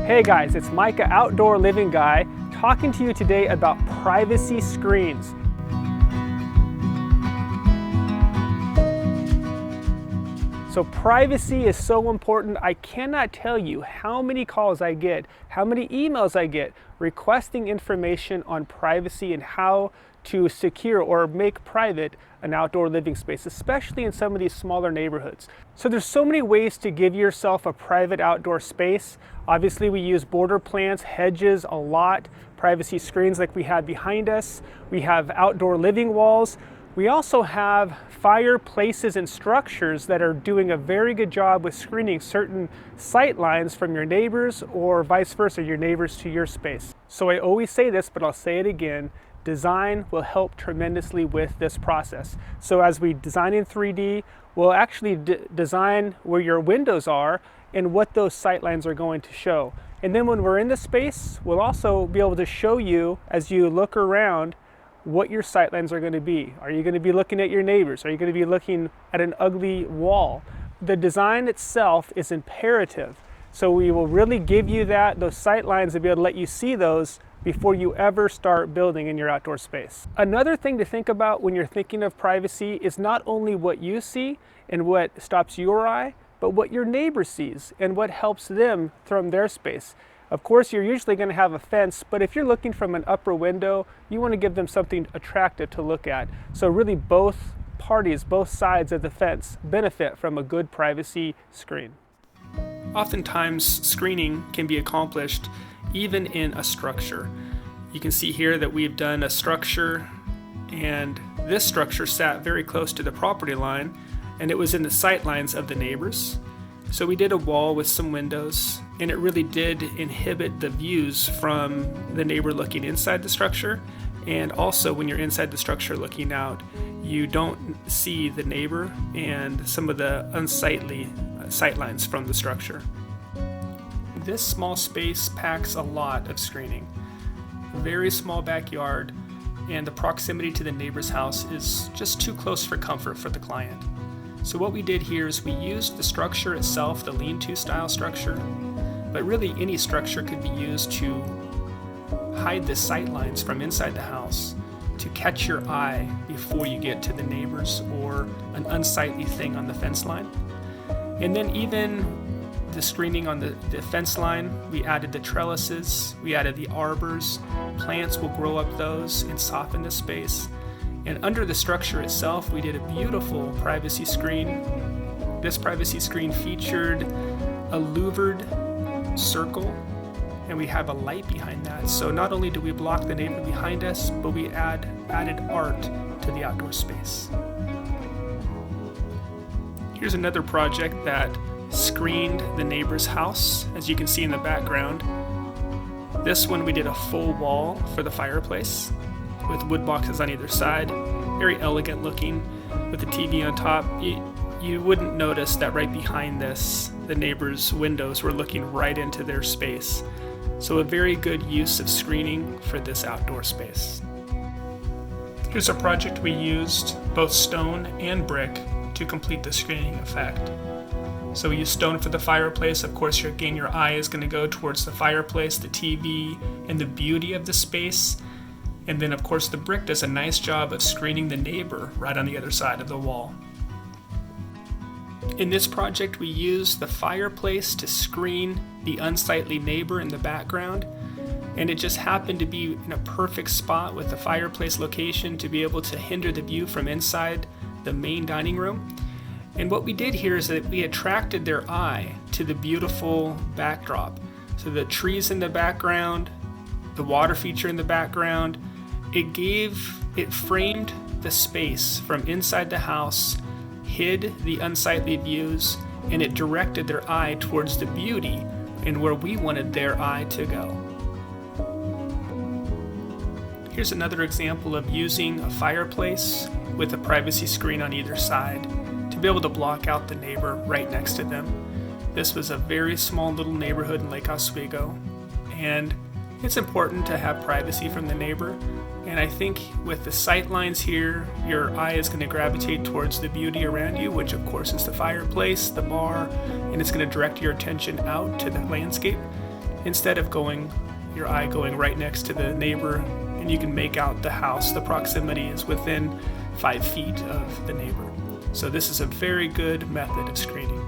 Hey guys, it's Micah, Outdoor Living Guy, talking to you today about privacy screens. So privacy is so important. I cannot tell you how many calls I get, how many emails I get requesting information on privacy and how to secure or make private an outdoor living space, especially in some of these smaller neighborhoods. So there's so many ways to give yourself a private outdoor space. Obviously we use border plants, hedges a lot, privacy screens like we have behind us. We have outdoor living walls. We also have fireplaces and structures that are doing a very good job with screening certain sight lines from your neighbors or vice versa, your neighbors to your space. So I always say this, but I'll say it again. Design will help tremendously with this process. So as we design in 3D, we'll actually design where your windows are and what those sight lines are going to show. And then when we're in the space, we'll also be able to show you, as you look around, what your sight lines are going to be. Are you going to be looking at your neighbors? Are you going to be looking at an ugly wall? The design itself is imperative. So we will really give you those sight lines to be able to let you see those before you ever start building in your outdoor space. Another thing to think about when you're thinking of privacy is not only what you see and what stops your eye, but what your neighbor sees and what helps them from their space. Of course, you're usually going to have a fence, but if you're looking from an upper window, you want to give them something attractive to look at. So really both parties, both sides of the fence benefit from a good privacy screen. Oftentimes, screening can be accomplished even in a structure. You can see here that we've done a structure, and this structure sat very close to the property line, and it was in the sight lines of the neighbors. So we did a wall with some windows, and it really did inhibit the views from the neighbor looking inside the structure, and also when you're inside the structure looking out, you don't see the neighbor and some of the unsightly sight lines from the structure. This small space packs a lot of screening. A very small backyard, and the proximity to the neighbor's house is just too close for comfort for the client. So what we did here is we used the structure itself, the lean-to style structure, but really any structure could be used to hide the sight lines from inside the house, to catch your eye before you get to the neighbors or an unsightly thing on the fence line. And then even the screening on the fence line, we added the trellises, we added the arbors. Plants will grow up those and soften the space. And under the structure itself, we did a beautiful privacy screen. This privacy screen featured a louvered circle, and we have a light behind that. So not only do we block the neighbor behind us, but we added art to the outdoor space. Here's another project that screened the neighbor's house, as you can see in the background. This one we did a full wall for the fireplace with wood boxes on either side, very elegant looking with the TV on top. You wouldn't notice that right behind this, the neighbor's windows were looking right into their space. So a very good use of screening for this outdoor space. Here's a project we used both stone and brick to complete the screening effect. So we use stone for the fireplace. Of course, your eye is going to go towards the fireplace, the TV, and the beauty of the space. And then, of course, the brick does a nice job of screening the neighbor right on the other side of the wall. In this project, we used the fireplace to screen the unsightly neighbor in the background. And it just happened to be in a perfect spot with the fireplace location to be able to hinder the view from inside the main dining room. And what we did here is that we attracted their eye to the beautiful backdrop. So the trees in the background, the water feature in the background, it framed the space from inside the house, hid the unsightly views, and it directed their eye towards the beauty and where we wanted their eye to go. Here's another example of using a fireplace with a privacy screen on either side to be able to block out the neighbor right next to them. This was a very small little neighborhood in Lake Oswego, and it's important to have privacy from the neighbor. And I think with the sight lines here, your eye is going to gravitate towards the beauty around you, which of course is the fireplace, the bar, and it's going to direct your attention out to the landscape. instead of your eye going right next to the neighbor, and you can make out the house. The proximity is within 5 feet of the neighbor. So this is a very good method of screening.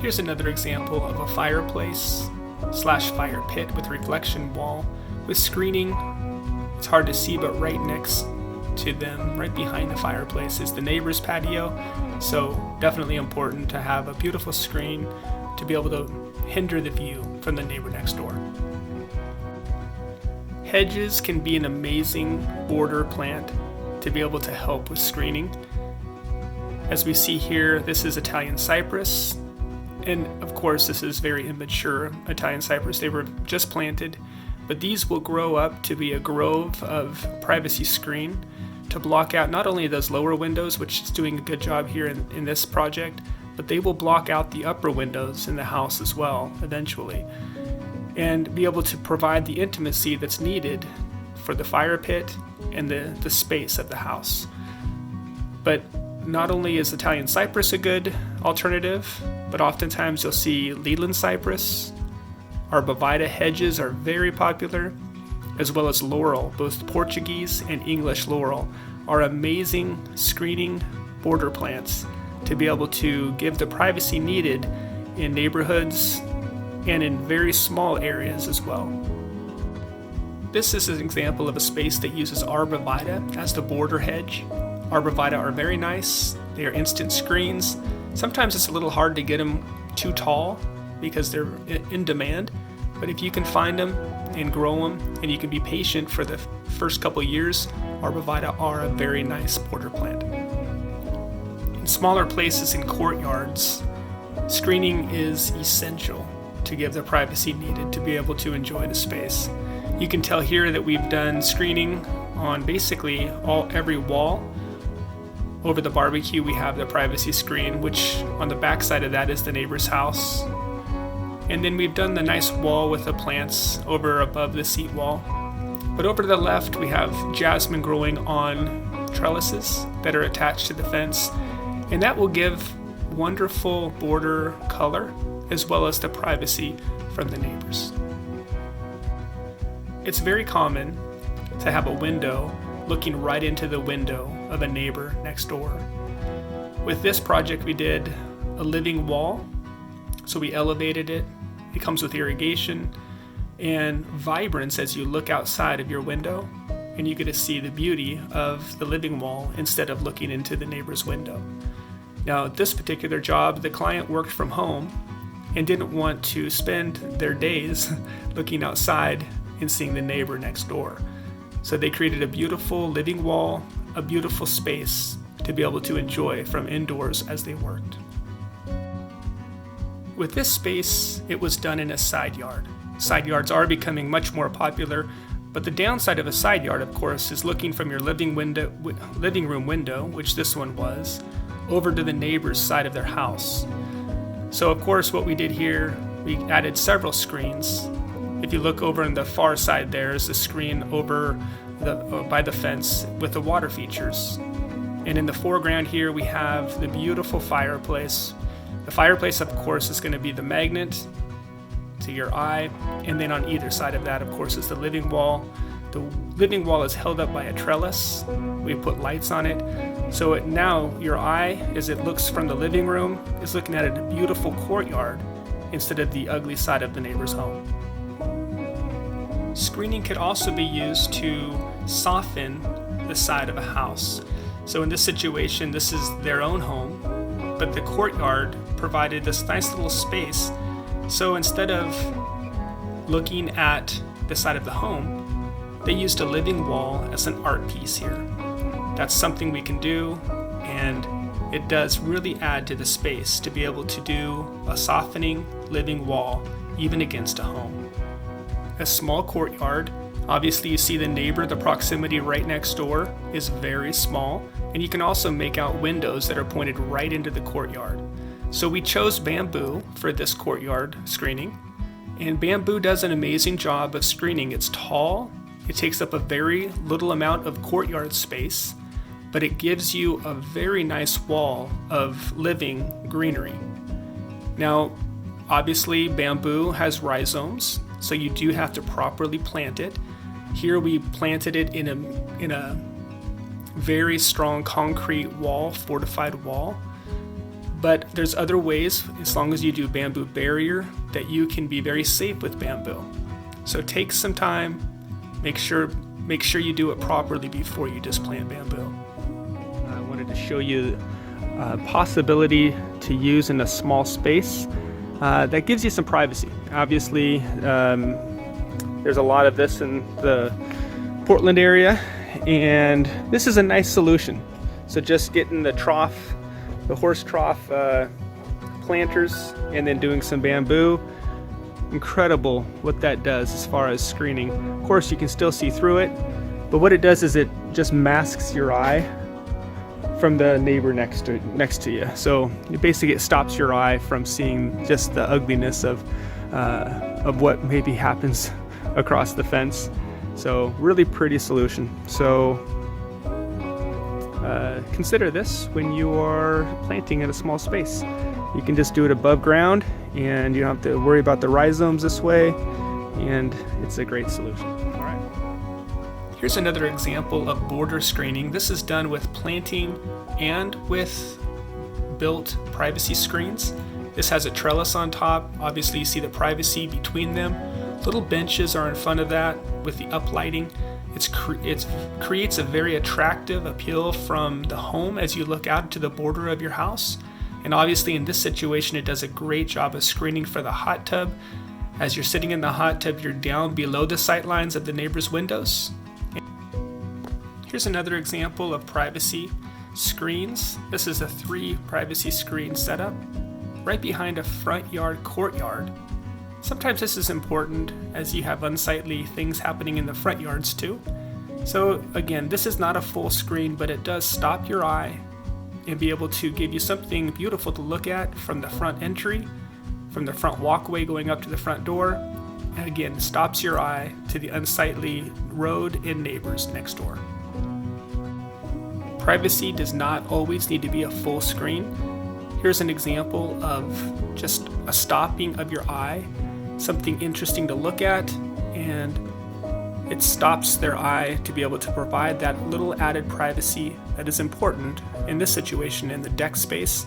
Here's another example of a fireplace / fire pit with reflection wall with screening. It's hard to see, but right next to them, right behind the fireplace, is the neighbor's patio. So definitely important to have a beautiful screen to be able to hinder the view from the neighbor next door. Hedges can be an amazing border plant to be able to help with screening. As we see here, this is Italian cypress, and of course this is very immature Italian cypress. They were just planted, but these will grow up to be a grove of privacy screen to block out not only those lower windows, which is doing a good job here in this project, but they will block out the upper windows in the house as well eventually, and be able to provide the intimacy that's needed for the fire pit and the space of the house. But not only is Italian cypress a good alternative, but oftentimes you'll see Leland cypress. ARBORVITAE hedges are very popular, as well as laurel. Both Portuguese and English laurel are amazing screening border plants to be able to give the privacy needed in neighborhoods and in very small areas as well. This is an example of a space that uses ARBORVITAE as the border hedge. ARBORVITAE are very nice. They are instant screens. Sometimes it's a little hard to get them too tall because they're in demand, but if you can find them and grow them, and you can be patient for the first couple years, ARBORVITAE are a very nice border plant. In smaller places in courtyards, screening is essential to give the privacy needed to be able to enjoy the space. You can tell here that we've done screening on basically every wall. Over the barbecue we have the privacy screen, which on the back side of that is the neighbor's house. And then we've done the nice wall with the plants over above the seat wall. But over to the left we have jasmine growing on trellises that are attached to the fence, and that will give wonderful border color as well as the privacy from the neighbors. It's very common to have a window looking right into the window of a neighbor next door. With this project we did a living wall, so we elevated it. It comes with irrigation and vibrance as you look outside of your window, and you get to see the beauty of the living wall instead of looking into the neighbor's window. Now, this particular job, the client worked from home and didn't want to spend their days looking outside and seeing the neighbor next door. So they created a beautiful living wall, a beautiful space to be able to enjoy from indoors as they worked. With this space, it was done in a side yard. Side yards are becoming much more popular, but the downside of a side yard, of course, is looking from your living room window, which this one was, over to the neighbor's side of their house. So of course what we did here, we added several screens. If you look over on the far side, there is a screen over by the fence with the water features. And in the foreground here we have the beautiful fireplace. The fireplace, of course, is going to be the magnet to your eye, and then on either side of that, of course, is the living wall. The living wall is held up by a trellis. We put lights on it, so now your eye, as it looks from the living room, is looking at a beautiful courtyard instead of the ugly side of the neighbor's home. Screening could also be used to soften the side of a house. So in this situation, this is their own home, but the courtyard provided this nice little space. So instead of looking at the side of the home, they used a living wall as an art piece here. That's something we can do, and it does really add to the space to be able to do a softening living wall even against a home. A small courtyard, obviously you see the neighbor, the proximity right next door is very small, and you can also make out windows that are pointed right into the courtyard. So we chose bamboo for this courtyard screening, and bamboo does an amazing job of screening. It's tall, it takes up a very little amount of courtyard space, but it gives you a very nice wall of living greenery. Now, Obviously, bamboo has rhizomes, so you do have to properly plant it. Here we planted it in a very strong concrete wall, fortified wall. But there's other ways, as long as you do bamboo barrier, that you can be very safe with bamboo. So take some time, make sure you do it properly before you just plant bamboo. I wanted to show you a possibility to use in a small space that gives you some privacy. Obviously, there's a lot of this in the Portland area, and this is a nice solution. So just getting the trough, the horse trough planters, and then doing some bamboo. Incredible what that does as far as screening. Of course, you can still see through it, but what it does is it just masks your eye from the neighbor next to you. So it stops your eye from seeing just the ugliness of what maybe happens across the fence. So really pretty solution. So consider this when you are planting in a small space. You can just do it above ground, and you don't have to worry about the rhizomes this way, and it's a great solution. All right. Here's another example of border screening. This is done with planting and with built privacy screens. This has a trellis on top. Obviously, you see the privacy between them. Little benches are in front of that with the uplighting. It creates a very attractive appeal from the home as you look out to the border of your house. And obviously in this situation, it does a great job of screening for the hot tub. As you're sitting in the hot tub, you're down below the sight lines of the neighbor's windows. Here's another example of privacy screens. This is a 3 privacy screen setup right behind a front yard courtyard. Sometimes this is important as you have unsightly things happening in the front yards too. So again, this is not a full screen, but it does stop your eye and be able to give you something beautiful to look at from the front entry, from the front walkway going up to the front door, and again, stops your eye to the unsightly road and neighbors next door. Privacy does not always need to be a full screen. Here's an example of just a stopping of your eye, something interesting to look at, and it stops their eye to be able to provide that little added privacy that is important in this situation in the deck space.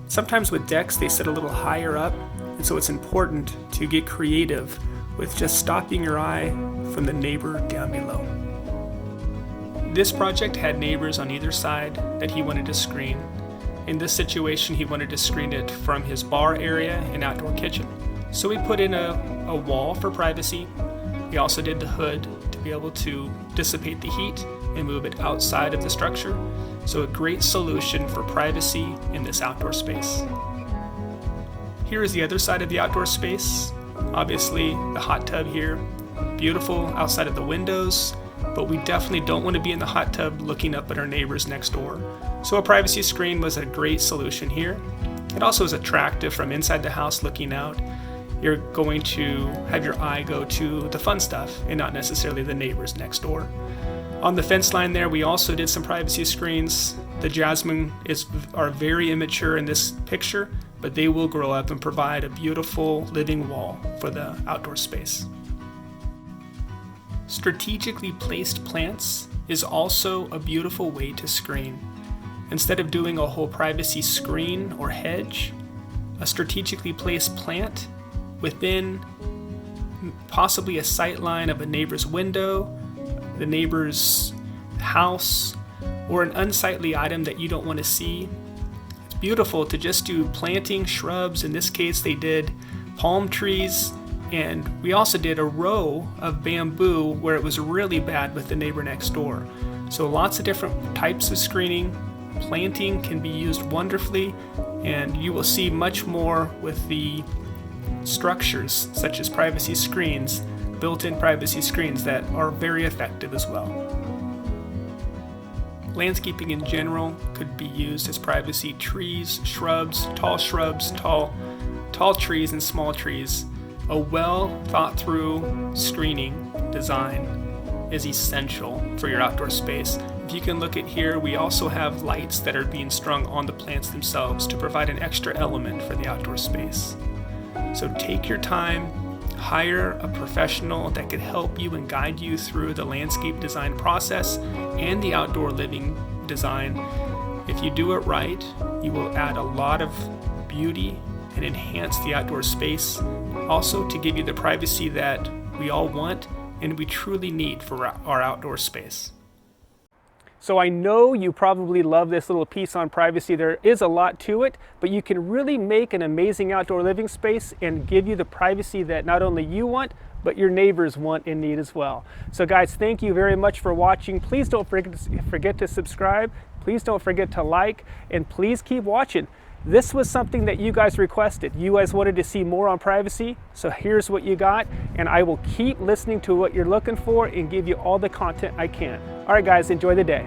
Sometimes with decks, they sit a little higher up, and so it's important to get creative with just stopping your eye from the neighbor down below. This project had neighbors on either side that he wanted to screen. In this situation, he wanted to screen it from his bar area and outdoor kitchen. So we put in a wall for privacy. We also did the hood to be able to dissipate the heat and move it outside of the structure. So a great solution for privacy in this outdoor space. Here is the other side of the outdoor space. Obviously the hot tub here, beautiful outside of the windows, but we definitely don't want to be in the hot tub looking up at our neighbors next door. So a privacy screen was a great solution here. It also is attractive from inside the house looking out. You're going to have your eye go to the fun stuff and not necessarily the neighbors next door. On the fence line there, we also did some privacy screens. The jasmine are very immature in this picture, but they will grow up and provide a beautiful living wall for the outdoor space. Strategically placed plants is also a beautiful way to screen. Instead of doing a whole privacy screen or hedge, a strategically placed plant within possibly a sight line of a neighbor's window, the neighbor's house, or an unsightly item that you don't want to see. It's beautiful to just do planting shrubs. In this case, they did palm trees, and we also did a row of bamboo where it was really bad with the neighbor next door. So lots of different types of screening. Planting can be used wonderfully, and you will see much more with the structures such as privacy screens, built-in privacy screens that are very effective as well. Landscaping in general could be used as privacy trees, shrubs, tall trees and small trees. A well thought through screening design is essential for your outdoor space. If you can look at here, we also have lights that are being strung on the plants themselves to provide an extra element for the outdoor space. So take your time, hire a professional that can help you and guide you through the landscape design process and the outdoor living design. If you do it right, you will add a lot of beauty and enhance the outdoor space, also to give you the privacy that we all want and we truly need for our outdoor space. So I know you probably love this little piece on privacy. There is a lot to it, but you can really make an amazing outdoor living space and give you the privacy that not only you want, but your neighbors want and need as well. So guys, thank you very much for watching. Please don't forget to subscribe. Please don't forget to like, and please keep watching. This was something that you guys requested. You guys wanted to see more on privacy, so here's what you got, and I will keep listening to what you're looking for and give you all the content I can. All right guys, enjoy the day.